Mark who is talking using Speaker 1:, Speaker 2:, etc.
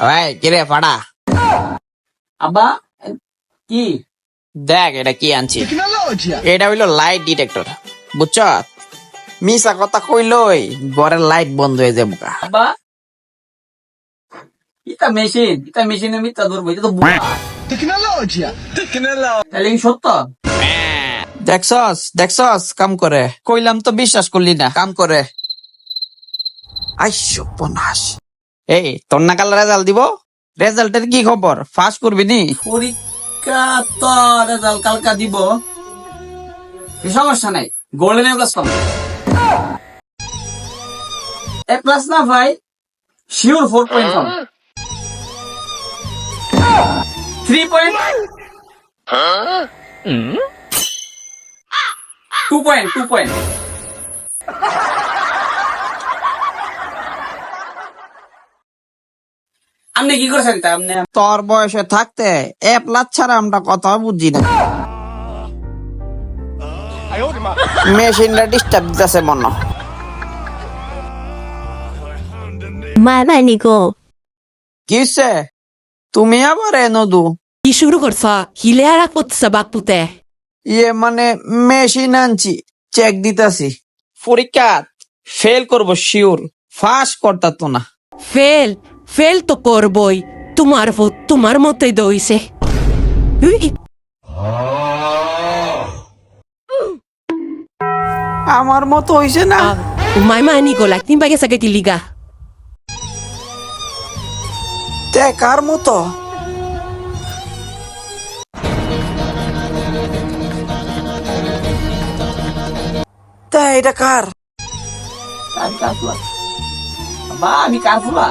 Speaker 1: ভাই কিরে ফাড়া,
Speaker 2: আব্বা কি
Speaker 1: দেখ এটা কি আনছি। এটা হইলো লাইট ডিটেক্টর, বুঝছ? মিশা কথা কইলই ঘরের লাইট বন্ধ হয়ে যাবো।
Speaker 2: আব্বা? ইটা মেশিনে মিথ্যা ধরবো, এটা তো বুয়া। তাহলে কি সত্য?
Speaker 1: দেখছস কাম করে, কইলাম তো বিশ্বাস করলি না, কাম করে। আইসো পনাস। এই তোর না কাল রেজাল্ট দিব, রেজাল্টের কি খবর? ফাঁস করবি নি?
Speaker 2: পরীক্ষা তো রেজাল্ট কালকা দিব, সমস্যা নাই। গোল্ডেন এ প্লাস পাবো। এ প্লাস না ভাই, শিওর 4 পয়েন্ট পাবো। 3 পয়েন্ট, 2 পয়েন্ট, 2 পয়েন্ট। আপনি কি করছেন তা? আপনি
Speaker 1: তোর বয়সে থাকতে এ প্লাস ছাড়া আমরা কথা বুঝি না। মেশিনটা ডিস্টার্ব দিতেছে মনে।
Speaker 3: মামানিগো
Speaker 1: কি হচ্ছে? তুমি আবার এ নদু
Speaker 3: কি শুরু করছ? হিলে আর করতেছ বাপুতে?
Speaker 1: ইয়ে মানে মেশিন আনছি, চেক দিতাছি। পরীক্ষা ফেল করব শিওর, ফাঁস করতা তো না।
Speaker 3: ফেল ফেল তো করবই, তোমার ভূত তোমার মতোই দইছে।
Speaker 1: আমার মতো হইছে না।
Speaker 3: মাইমানিগো লাগতিন বাগে সাগাইতি লিগা।
Speaker 1: তে কার মতো? তে এটা কার?
Speaker 2: আমি কার ফুলা? আব্বা আমি কার ফুলা?